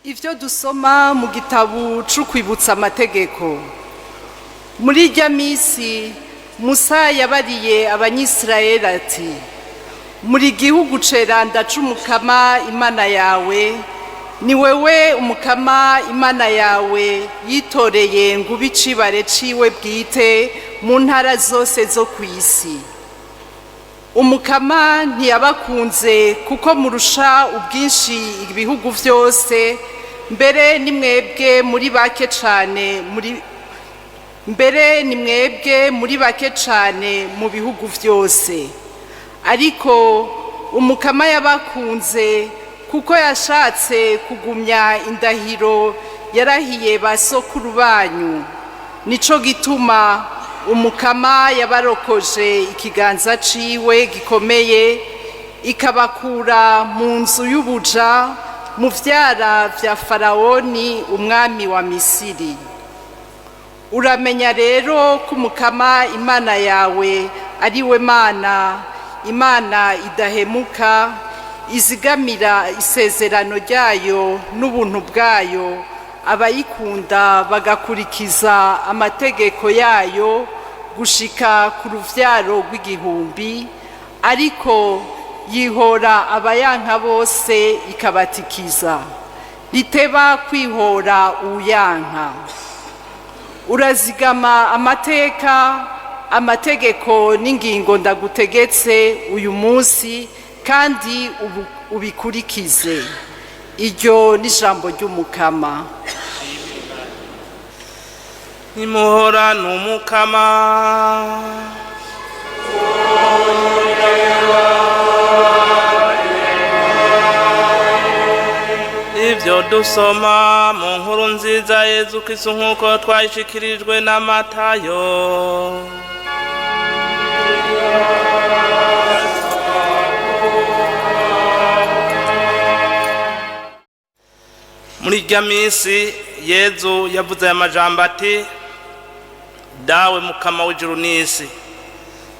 Ivyo dusoma mu gitabo c'ukwibutsa amategeko. Muri irya misi Musa yabariye abanyisirayeli ati: muri gihugu ceranda c'umukama Imana yawe, ni wewe umukama Imana yawe yitoreye ngo ube icibare ciwe bwite mu ntara zose zo kw'isi. Umukama ntiyabakunze kuko murusha ubwinshi ibihugu vyose, mbere ni mwebwe muri bake cane mu bihugu vyose. Ariko umukama yabakunze kuko yashatse kugumya indahiro yarahiye basokuru banyu. Nico gituma umukama yabarokoje ikiganza ciwe gikomeye, ikabakura mu nzu y'ubuja, mu vyara vya Faraoni umwami wa Misiri. Uramenya rero ko umukama Imana yawe ari we Mana, Imana idahemuka, izigamira isezerano ryayo n'ubuntu bwayo abayikunda bagakurikiza amategeko yayo gushika ku ruvyaro rw'igihumbi, ariko yihora abayanka bose ikabatikiza. Riteba kwihora uyanka. Urazigama amategeko n'ingingo ndagutegetse uyu munsi, kandi ubikurikize. Iryo ni ijambo ry'umukama. Nimuhora n'umukama. Ivyo dusoma mu nkuru nziza Yezu Kristo nk'uko twayishikirijwe na Matayo. Muri irya misi Yezu yavuze aya majambo ati: dawe mukama w'ijuru n'isi,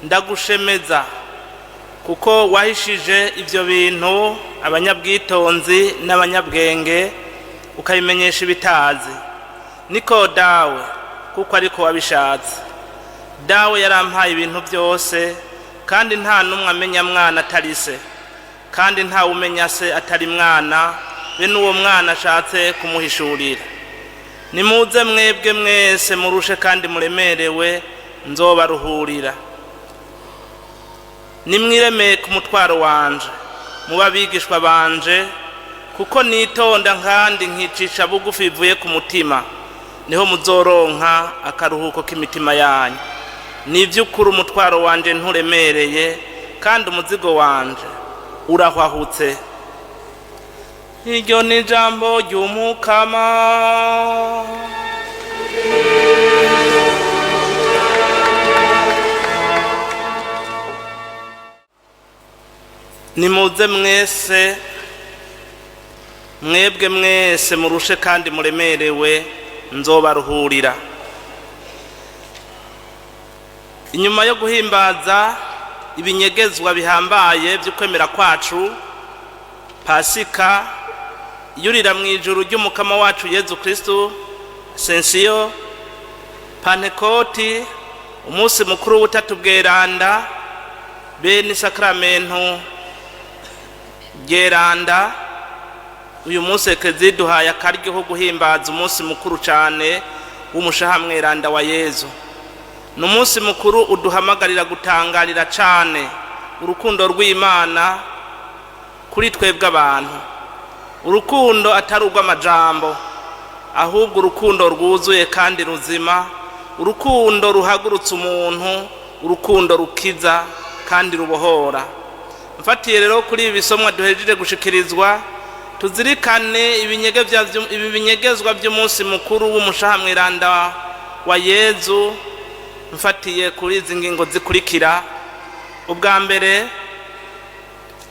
ndagushemeza kuko wahishije ivyo bintu abanyabwitonzi n'abanyabwenge, ukabimenyesha ibitazi. Niko dawe, kuko ariko wabishatse. Dawe yarampaye ibintu byose, kandi nta numwe amenya mwana atari se, kandi nta umenya se atari mwana, be n'uwo mwana ashatse kumuhishurira. Nimuze mwebwe mwese murushe kandi muremerewe, nzobaruhurira. Nimwiremeye ku mutwaro wanje, muba abigishwa banje, kuko nitonda kandi nkicisha bugufi bivuye ku mutima, niho muzoronka akaruhuko k'imitima yanyu. Ni ivy'ukuri umutwaro wanje nturemereye, kandi umuzigo wanje urahwahutse. Iryo ni ijambo ry'umukama. Nimuze mwese, mwebwe mwese murushe kandi muremerewe, nzobaruhurira. Inyuma yo guhimbaza ibinyegezwa bihambaye by'ukwemera kwacu, Pasika, yurira mu ijuru ry'umukama wacu Yezu Kristo, Sensiyo, Pantekoti, umunsi mukuru w'ubutatu bweranda, be n'isakramento geranda. Uyu munsi Ekleziya iduhaye akaryo ko guhimbaza umunsi mukuru cane w'umushaha mweranda wa Yezu. Ni umunsi mukuru uduhamagarira gutangarira cane urukundo rw'Imana kuri twebwe abantu. Urukundo atari urw'amajambo, ahubwo urukundo rwuzuye kandi ruzima, urukundo ruhagurutsa umuntu, urukundo rukiza kandi rubohora. Mfatiye rero kuri ibi bisomwa duhejeje gushikirizwa, tuzirikane ibinyegezwa by'umunsi mukuru w'umushaha mweranda wa Yezu. Mfatiye kuri izi ngingo zikurikira: ubwa mbere,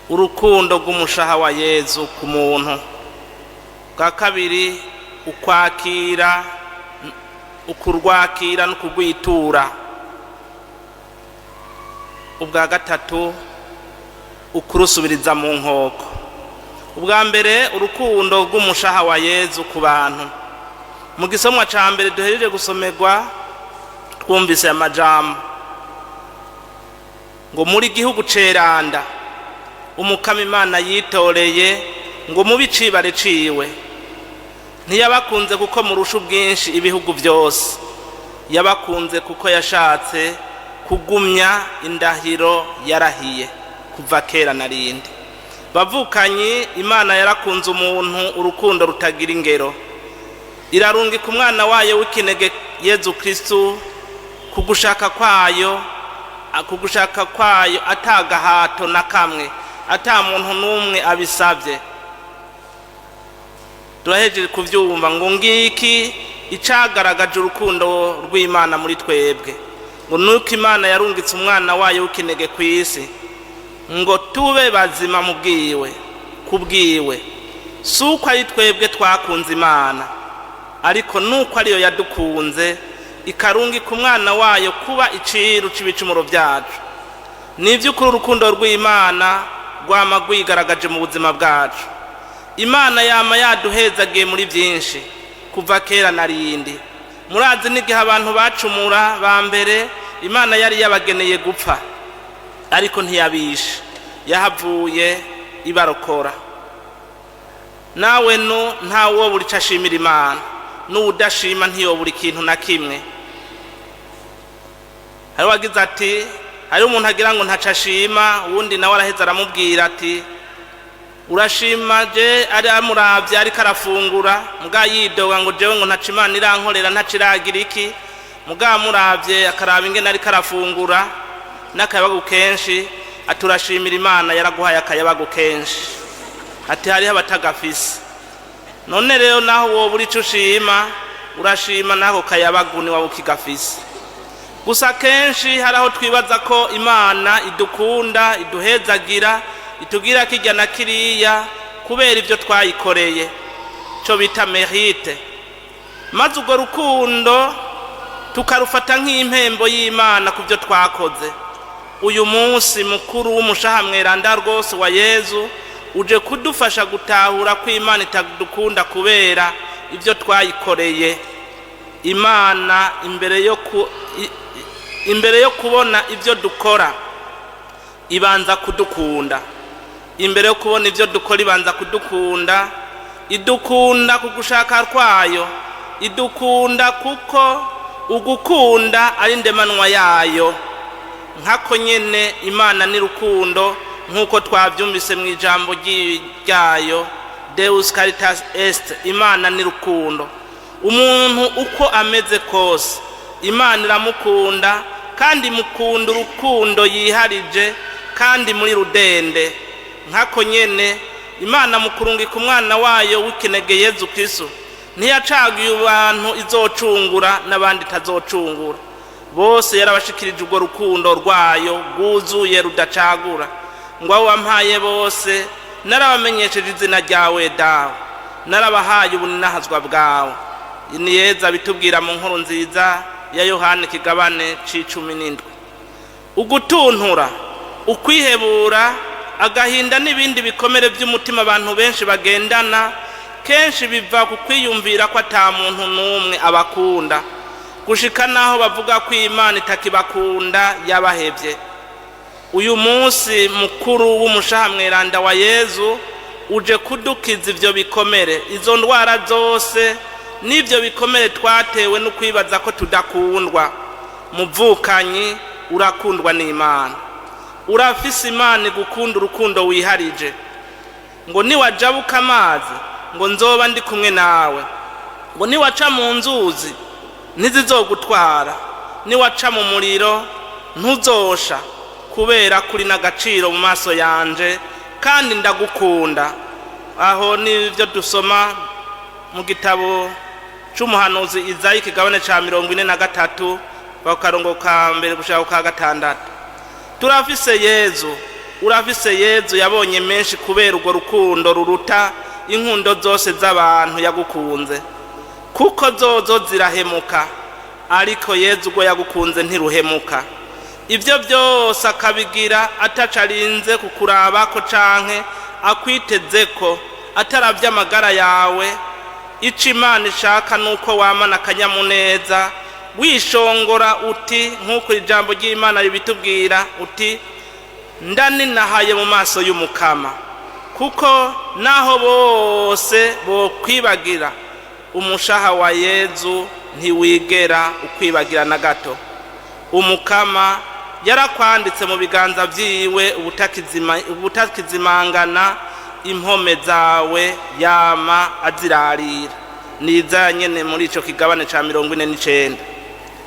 urukundo rw'umushaha wa Yezu ku muntu. Bwa kabiri, ukurwakira no kugwitura. Ubwa gatatu, ukurusubiriza mu nkoko. ubwa mbere urukundo rw'umushaha wa Yezu ku bantu. Mu gisomwa ca mbere duhereje gusomerwa twumvise amajambo ngo muri gihugu ceranda umukama Imana yitoreye ngo mu bicibare ciwe ntiyabakunze kuko murusha ubwinshi ibihugu byose, yabakunze kuko yashatse kugumya indahiro yarahiye kuva kera na rindi. Bavukanyi, Imana yarakunze umuntu urukundo rutagira ingero, irarungika umwana wayo w'ikinege Yezu Kristu kugushaka kwayo atagahato na kamwe, ata muntu n'umwe abisabye. Turahejeje kuvyumva ngo ngiki icagaragaje urukundo rw'Imana muri twebwe, ngo nuko Imana yarungitse umwana wayo w'ikinege kw'isi ngo tube bazima mu bwiwe kubwiwe. Suko ari twebwe twakunze Imana, ariko nuko ariyo yadukunze ikarungika umwana wayo kuba iciru c'ibicumuro byacu. Nivy'ukuri urukundo rw'Imana rwama rwigaragaje mu buzima bwacu. Imana yama yaduhezagiye muri byinshi kuva kera na rindi. Murazi n'igihe abantu bacumura ba mbere, Imana yari yabageneye gupfa, ariko ntiyabishe, yahavuye ibarokora. Nawe ntawo buri cashimira Imana, n'udashima ntiyobura ikintu na kimwe. Hari wagize ati, hari umuntu agira ngo ntacashima, uwundi nawe araheza aramubwira ati urashima je ari amuravye ariko arafungura, muga yidoga ngo jewe ngo ntaca Imana irankorera ntaciragira iki, muga muravye akaraba ingene ariko arafungura n'akayabagu kenshi, ati urashimira Imana yaraguhaye akayabagu kenshi, ati hariho abatagafise. None rero naho wowe uri ico ushima, urashima nako kayabagu ni wawe ukigafise. Gusa kenshi haraho twibaza ko Imana idukunda, iduhezagira, itugira kirya na kiriya kubera ivyo twayikoreye, cyo bita mérite. Maze urwo rukundo tukarufata nk'impembo y'Imana ku byo twakoze. Uyu munsi mukuru w'umushaha mweranda rwose wa Yezu uje kudufasha gutahura ko Imana itadukunda kubera ivyo twayikoreye. Imana imbere yo kubona ivyo dukora ibanza kudukunda. Imbere yo kubona ivyo dukora ibanza kudukunda. Idukunda kugushaka kwayo, idukunda kuko ugukunda ari ndemanwa yayo. Nkako nyene Imana ni rukundo, nkuko twavyumvise mu ijambo ryayo Deus caritas est, Imana ni rukundo. Umuntu uko ameze kose Imana iramukunda, kandi mukunda urukundo yiharije kandi muri rudende. Nkako nyene Imana mukurungika umwana wayo w'ikinege Yezu Kristo ntiyacaguye abantu izocungura n'abandi tazocungura, bose yarabashikirije urwo rukundo rwayo rwuzuye rudacagura. Ngo abo wampaye bose narabamenyesheje izina ryawe dawe, narabahaye ubuninahazwa bwawe. Ni Yezu bitubwira mu nkuru nziza ya Yohana kigabane c'17. Ugutuntura, ukwihebura, agahinda n'ibindi bikomere by'umutima abantu benshi bagendana kenshi biva ku kwiyumvira ko ata muntu n'umwe abakunda, gushika naho bavuga ko Imana itakibakunda yabahevye. Uyu munsi mukuru w'umushaha mweranda wa Yezu uje kudukiza ivyo bikomere, izo ndwara zose n'ivyo bikomere twatewe no kwibaza ko tudakundwa. Muvukanyi, urakundwa n'Imana, urafise Imana igukunda urukundo wiharije. Ngo niwajabuka amazi ngo nzoba ndi kumwe nawe, ngo niwaca mu nzuzi ntizizogutwara, niwaca mu muriro ntuzosha, kubera kuri n'agaciro mu maso yanje kandi ndagukunda. Aho nivyo dusoma mu gitabo c'umuhanuzi Izayi kigabane ca 43 bakarongo ka mbere gushaka ka gatandatu. Turafise Yezu, urafise Yezu yabonye menshi kubera urwo rukundo ruruta inkundo zose z'abantu yagukunze, kuko zozo zirahemuka, ariko Yezu ubwo yagukunze ntiruhemuka. Ivyo byose akabigira atacarinze kukurabako canke akwitezeko ataravya amagara yawe. Ico Imana ishaka nuko wamana akanyamuneza wishongora uti nk'uko ijambo ry'Imana ribitubwira uti ndaninahaye mu maso y'Umukama, kuko naho bose bokwibagira umushaha wa Yezu ntiwigera ukwibagira na gato. Umukama yarakwanditse mu biganza vyiwe ubutakizimangana, impome zawe yama azirarira. Niza nyene muri ico kigabane ca 49.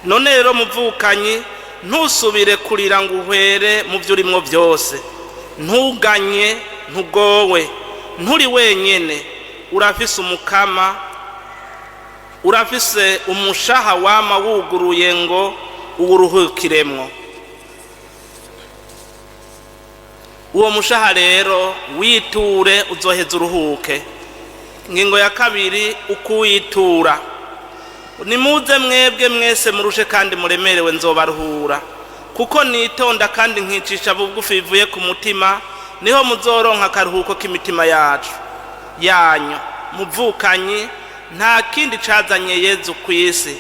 None rero muvukanyi, ntusubire kurira ngo uhwere mu vyo urimwo vyose, ntuganye ntugowe, nturi wenyene, urafise Umukama, urafise umushaha wama wuguruye ngo uwuruhukiremwo. Uwo mushaha rero witure uzoheza uruhuke. Ingingo ya kabiri, ukuwitura. Nimuze mwebwe mwese murushe kandi muremerewe nzobaruhura, kuko nitonda kandi nkicisha bugufi bivuye ku mutima, niho muzoronka akaruhuko k'imitima yacu yanyu. Muvukanyi, nta kindi cazanye Yezu kw'isi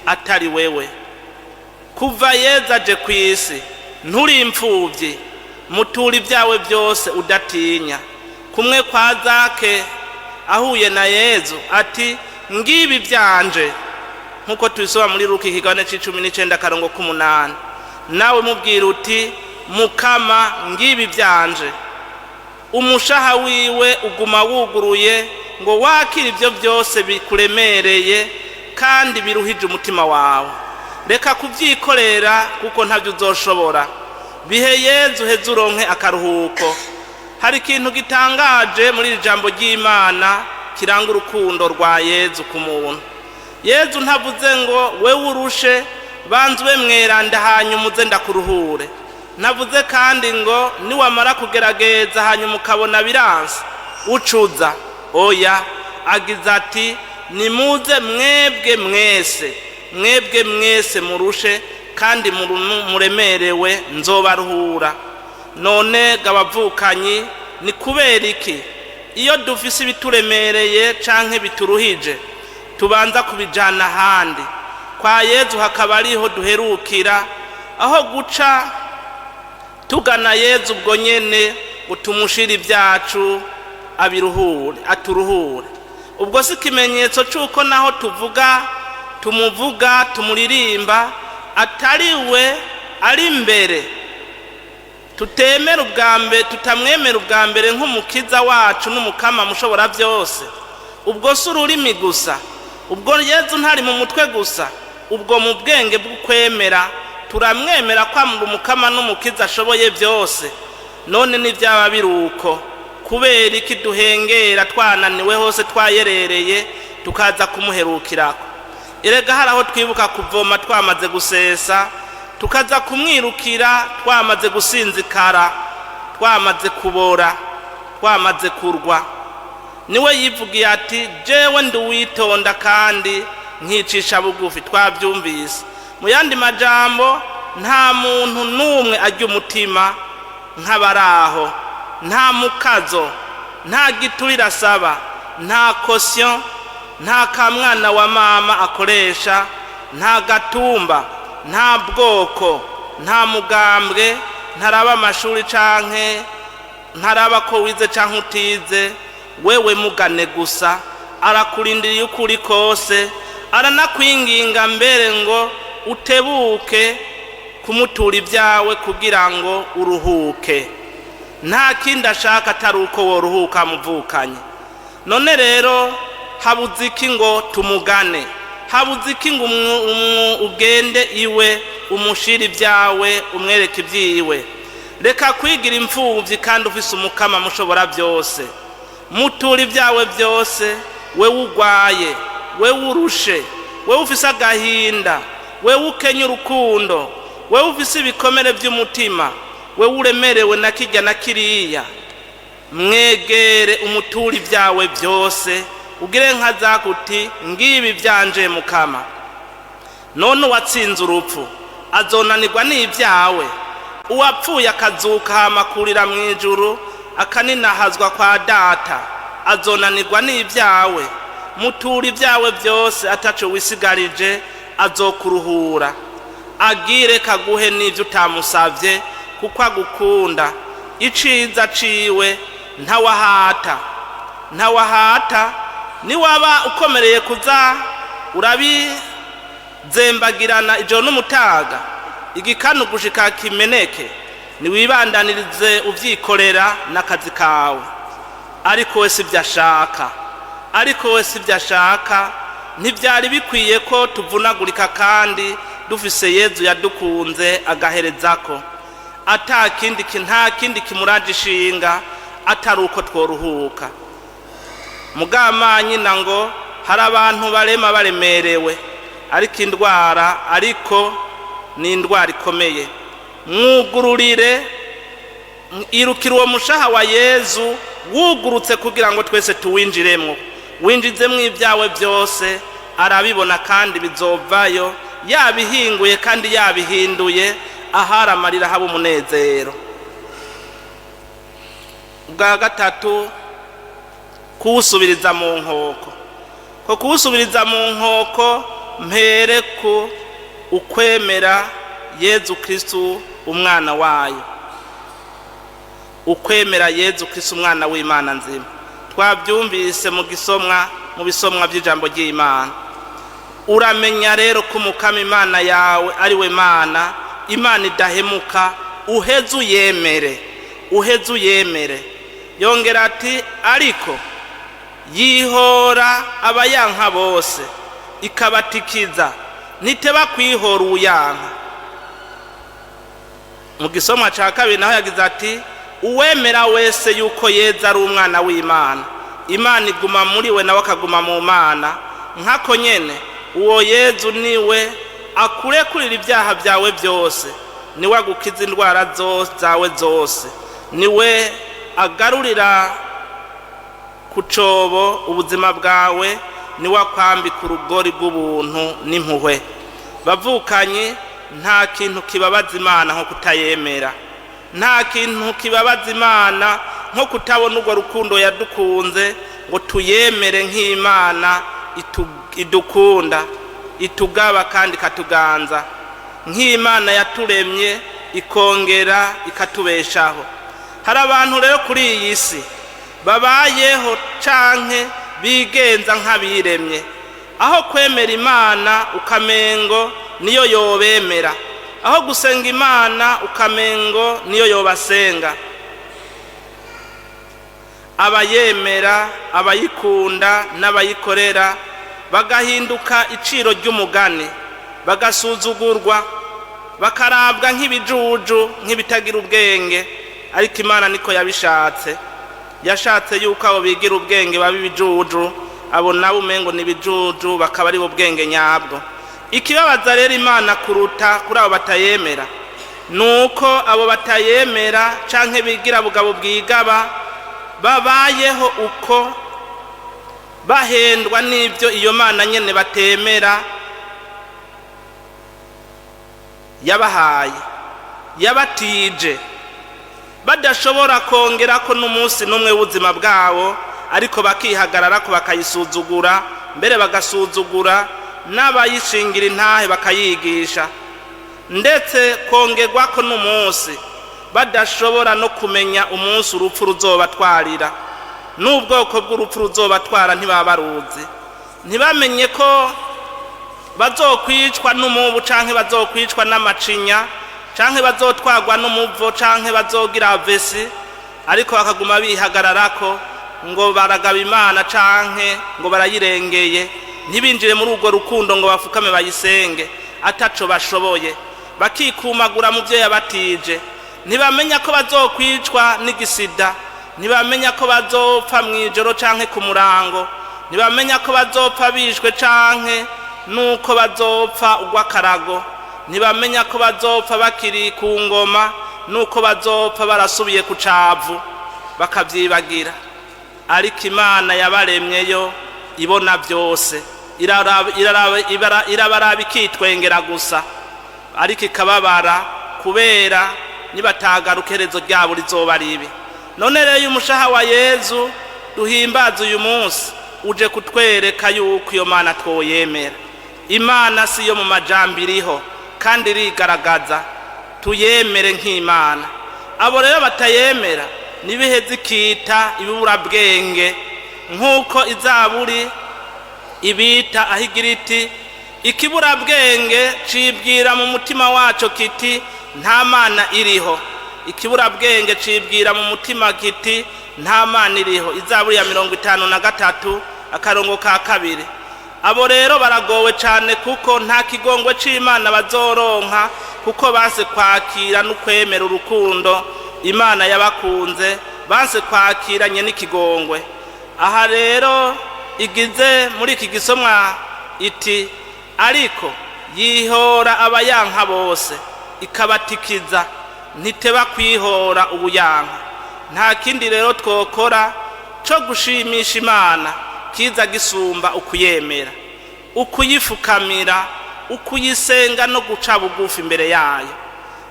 atari wewe. Kuva Yezu aje kw'isi nturi imfuvyi, mutura ibyawe byose udatinya. Kumwe kwa Zake ahuye na Yezu ati ngibi byanje, nkuko tubisoma muri Luka ikigabane c'19:8. Nawe mubwira uti Mukama ngibi byanje. Umushaha wiwe uguma wuguruye ngo wakira ibyo byose bikuremereye kandi biruhije umutima wawe. Reka kubyikorera kuko ntabyo uzoshobora. Bihe Yezu heza uronke akaruhuko. Hari ikintu gitangaje muri ijambo ry'Imana kiranga urukundo rwa Yezu ku muntu. Yezu ntavuze ngo we urushe banzwe mweranda hanyuma uze ndakuruhure. Navuze kandi ngo niwamara kugerageza hanyuma ukabona biranse ucuza. Oya, agize ati nimuze mwebwe mwese murushe kandi muremerewe nzobaruhura. None gabavukanyi, ni kubera iki iyo dufise ibituremereye canke bituruhije tubanza kubijana handi? Kwa Yezu hakaba ariho duherukira, aho guca tugana Yezu ubwo nyene utumushira ibyacu aturuhure. Ubwo si ikimenyetso c'uko naho tumuvuga tumuririmba atariwe ari imbere, tutamwemera ubwa mbere nk'umukiza wacu n'Umukama mushobora byose. Ubwo si ururimi gusa, ubwo Yezu ntari mu mutwe gusa, ubwo mu bwenge bw'ukwemera turamwemera kwa Umukama n'umukiza ashoboye byose. None n'ibyaba biruko, kubera iki duhengera twananiwe hose twayerereye tukaza kumuherukirako? Erega haraho twibuka kuvoma twamaze gusesa, tukaza kumwirukira twamaze gusinzikara, twamaze kubora, twamaze kurwa. Niwe yivugiye ati jewe nduwitonda kandi nkicisha bugufi. Twabyumvise mu yandi majambo, nta muntu n'umwe ajya umutima nk'abaraho, nta mukazo, nta giturira asaba, nta caution, nta kamwana wa mama akoresha, nta gatumba, nta bwoko, nta mugambwe, ntaraba amashuri canke ntaraba ko wize canke utize. Wewe mugane gusa, arakurindiriye ukuri kose, aranakwinginga mbere ngo utebuke kumutura ibyawe kugira ngo uruhuke. Nta kindi ashaka atari uko woruhuka muvukanye. None rero habuze iki ngo tumugane? Habuze iki ngo ugende iwe umushira ibyawe umwereke ibyiwe? Reka kwigira imfuvyi kandi ufise Umukama mushobora byose. Mutura ibyawe byose, we ugwaye, we urushe, we ufise agahinda, we ukenye urukundo, we ufise ibikomere by'umutima, we uremerewe na kirya na kiriya. Mwegere umutura ibyawe byose, ugire nka Zakuti ngibi byanje Mukama. None watsinze urupfu azonanirwa n'ibyawe, uwapfuye akazuka hamakurira mu ijuru akaninahazwa kwa data azonanirwa n'ibyawe. Mutura ibyawe byose ataco wisigarije azokuruhura. Agire kaguhe n'ibyo utamusavye kuko agukunda. Iciza ciwe ntawahata niwaba ukomereye kuza urabizembagirana ijoro n'umutaga igikanu gushika kimeneke niwibandanirize uvyikorera n'akazi kawe. Ariko we sivyo ashaka ntivyari bikwiye ko tuvunagurika kandi dufise Yezu yadukunze agaherezako nta kindi kimuraje ishinga atari uko tworuhuka. Mugamanyi ngo hari abantu barema baremerewe ariko ni indwara ikomeye. Mwugururire irukira uwo mushaha wa Yezu wugurutse kugira ngo twese tuwinjiremwo. Winjizemwo ibyawe byose arabibona kandi bizovayo yabihinguye kandi yabihinduye ahari amarira haba umunezero. Bwa gatatu kuwusubiriza mu nkoko. Ko kuwusubiriza mu nkoko mpere ku ukwemera Yezu Kristu umwana wayo. Ukwemera Yezu Kristu umwana w'Imana nzima. Twabyumvise mu bisomwa by'ijambo ry'Imana. Uramenya rero ko Umukama Imana yawe ari we Mana, Imana idahemuka, uheze uyemere. Yongera ati ariko yihora abayanka bose ikabatikiza ntiteba kwihora uyanka. Mu gisomwa ca kabiri naho yagize ati uwemera wese yuko Yezu ari umwana w'Imana, Imana iguma muri we nawe akaguma mu Mana, nkako nyene uwo Yezu niwe akurekurira ibyaha byawe byose, niwe agukiza indwara zawe zose, niwe agarurira ku cobo ubuzima bwawe, niwe akwambika urugori rw'ubuntu n'impuhwe. Bavukanye nta kintu kibabaza Imana nko kutayemera. Nta kintu kibabaza Imana nko kutabona urwo rukundo yadukunze ngo tuyemere nk'Imana idukunda, itugaba kandi ikatuganza, nk'Imana yaturemye ikongera ikatubeshaho. Hari abantu rero kuri iyi si babayeho canke bigenza nk'abiremye, aho kwemera Imana ukamengo niyo yobemera, aho gusenga Imana ukamengo niyo yobasenga. Abayemera, abayikunda n'abayikorera bagahinduka iciro ry'umugani, bagasuzugurwa, bakarabwa nk'ibijuju, nk'ibitagira ubwenge. Ariko Imana niko yabishatse. Yashatse yuko abo bigira ubwenge baba ibijuju, abo nabo umengo ni ibijuju bakaba ari ubwenge nyabwo. Ikibabaza rero Imana kuruta kuri abo batayemera nuko abo batayemera canke bigira bugabo bwigaba babayeho uko bahendwa n'ibyo iyo Mana nyene batemera yabahaye, yabatije, badashobora kongera ko n'umunsi n'umwe w'ubuzima bwabo, ariko bakihagarara ko bakayisuzugura, mbere bagasuzugura n'abayishingira intahe bakayigisha, ndetse kongerwa ko n'umunsi badashobora no kumenya umunsi urupfu ruzobatwarira, n'ubwoko bw'urupfu ruzobatwara ntibabaruzi. Ntibamenye ko bazokwicwa n'umubu canke bazokwicwa n'amacinya canke bazotwagwa n'umuvo canke bazogira avesi, ariko bakaguma bihagararako ngo baragaba Imana canke ngo barayirengeye, ntibinjire muri urwo rukundo ngo bafukame bayisenge ataco bashoboye, bakikumagura mu byo yabatije. Ntibamenya ko bazokwicwa n'igisida, ntibamenya ko bazopfa mwijoro canke ku murango, ntibamenya ko bazopfa bishwe canke nuko bazopfa ugwakarago, ntibamenya ko bazopfa bakiri ku ngoma nuko bazopfa barasubiye ku cavu bakavyibagira. Ariko Imana yabaremyeyo ibona byose, irabaraba ikitwengera gusa, ariko ikababara kubera nibatagaruka iherezo ryabo rizoba ribi. none rero umushaha wa Yezu duhimbaza uyu munsi uje kutwereka yuko iyo mana twoyemera. Imana si yo mu majambo iriho kandi irigaragaza, tuyemere nk'Imana. Abo rero batayemera nibiheze ikita ibiburabwenge, nk'uko izaburi ibita ahigira iti ikiburabwenge cibwira mu mutima waco kiti nta mana iriho. Ikiburabwenge cibwira mu mutima kiti nta mana iriho. Izaburi ya 53 akarongo ka kabiri. Abo rero baragowe cyane kuko nta kigongwe c'Imana bazoronka, kuko base kwakira no kwemera urukundo Imana yabakunze, base kwakiranye n'ikigongwe. Aha rero igize muri iki gisomwa iti ariko yihora abayanka bose ikabatikiza, ntiteba kwihora ubuyanka. Nta kindi rero twokora cyo gushimisha Imana kiza gisumba ukuyemera, ukuyifukamira, ukuyisenga no guca bugufi imbere yayo.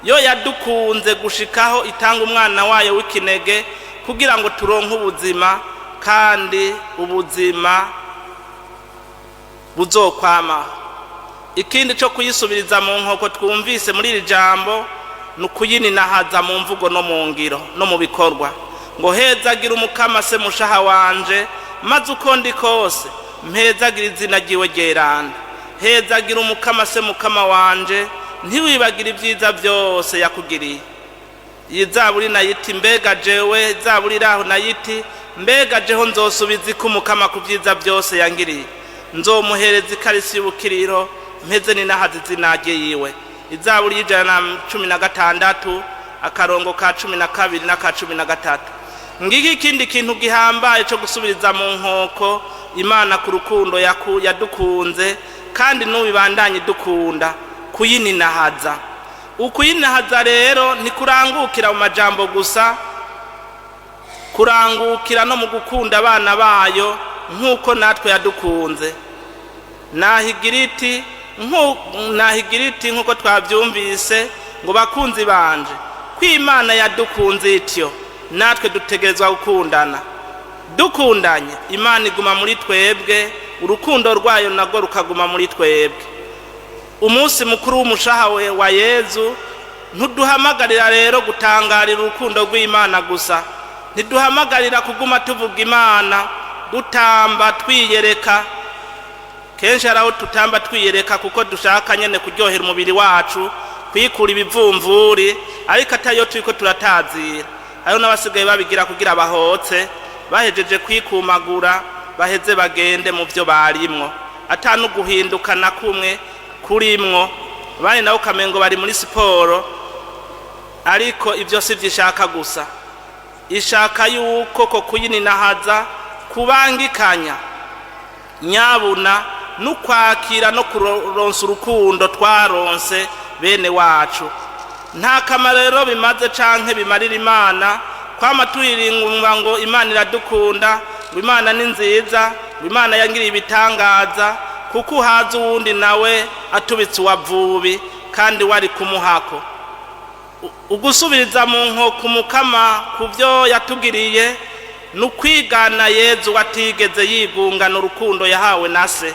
Yo yadukunze gushikaho itanga umwana wayo w'ikinege kugira ngo turonke ubuzima, kandi ubuzima buzokwamaho. Ikindi cyo kuyisubiriza mu nkoko twumvise muri iri jambo nukuyininahaza mu mvugo no mu ngiro no mu bikorwa, ngo hezagira umukama se mushaha wanje, maze uko ndi kose mpezagira izina ryiwe ryeranda. Hezagira umukama se mukama wanje, ntiwibagira ibyiza byose yakugiriye. Iyi zaburi nayiti mbega jewe, zaburi iraho nayiti mbega jeho nzosubiza ikumukama ku byiza byose yangiriye, nzomuhereza ikarisi y'ubukiriro, mpeze ninahaza izina rye yiwe. Izaburi y'116 akarongo ka 12 n'aka 13. Ngiki ikindi kintu gihambaye cyo gusubiriza mu nkoko Imana ku rukundo yadukunze, kandi n'ubibandanye dukunda, kuyininahaza. Ukuyininahaza rero ntikurangukira mu majambo gusa, kurangukira no mu gukunda abana bayo nk'uko natwe yadukunze. Nahigiriti nk'uko twabyumvise ngo bakunzi banje, kw'Imana yadukunze ityo natwe dutegerezwa gukundana. Dukundanye Imana iguma muri twebwe, urukundo rwayo nago rukaguma muri twebwe. Umunsi mukuru w'umushaha wa Yezu ntuduhamagarira rero gutangarira urukundo rw'Imana gusa, ntiduhamagarira kuguma tuvuga Imana dutamba twiyereka. Kenshi araho tutamba twiyereka kuko dushaka nyene kuryohera umubiri wacu, kwikura ibivumvuri, ariko atayo turiko turatazira. Ayo n'abasigaye babigira kugira bahotse, bahejeje kwikumagura baheze bagende mu byo barimwo, atanu guhinduka na kumwe kurimwo. Bari nawo kamengo bari muri siporo, ariko ibyo si vyishaka gusa. Ishaka yuko ko kuyininahaza, kubangikanya, nyabuna nukwakira no kuronsa urukundo twaronse bene wacu. Nta kamarero bimaze canke bimarira Imana kwama turiringa ngo Imana iradukunda, ngo Imana ni nziza, ngo Imana yangiriye ibitangaza, kuko haza uwundi nawe atubitse uwavubi kandi wari kumuhako. Ugusubiriza mu nkoko umukama ku byo yatugiriye nukwigana Yezu watigeze yigungana urukundo yahawe na se,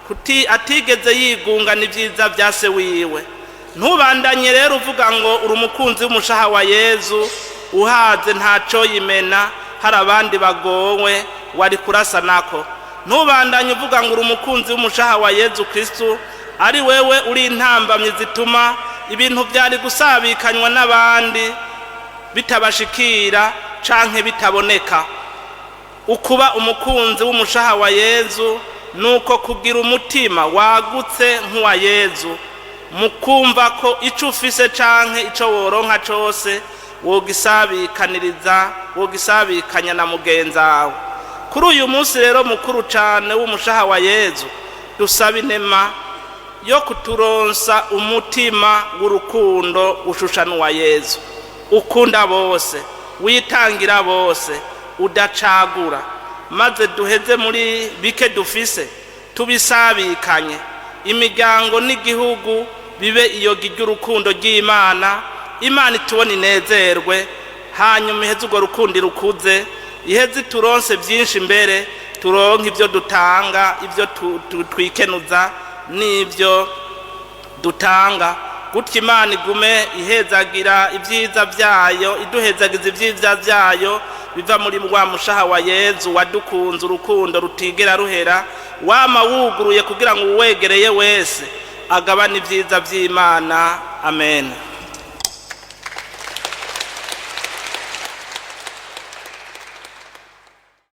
kuti atigeze yigungana ibyiza bya se wiwe. Ntubandanye rero uvuga ngo uri umukunzi w'umushaha wa Yezu uhaze ntaco yimena, hari abandi bagowe wari kurasa nako. Ntubandanye uvuga ngo uri umukunzi w'umushaha wa Yezu Kristo, ari wewe uri intambamye zituma ibintu byari gusabikanywa n'abandi bitabashikira canke bitaboneka. Ukuba umukunzi w'umushaha wa Yezu nuko kugira umutima wagutse nk'uwa Yezu, mukumva ko ico ufise canke ico woronka cose wogisabikanya na mugenzawe. Kuri uyu munsi rero mukuru cane w'umushaha wa Yezu, dusaba inema yo kuturonsa umutima w'urukundo ushushanwa wa Yezu, ukunda bose, witangira bose, udacagura, maze duheze muri bike dufise tubisabikanye. Imiryango n'igihugu bibe iyo ry'urukundo ry'Imana, Imana itubona inezerwe, hanyuma iheze urwo rukundo rukuze, iheze turonse byinshi mbere, turonke ibyo dutanga, ibyo twikenuza n'ibyo dutanga, gutya Imana igume ihezagira ibyiza byayo, iduhezagiza ibyiza byayo biva muri wa mushaha wa Yezu wadukunze urukundo rutigera ruhera, wama wuguruye kugira ngo uwegereye wese agabane ibyiza by'Imana. Amen.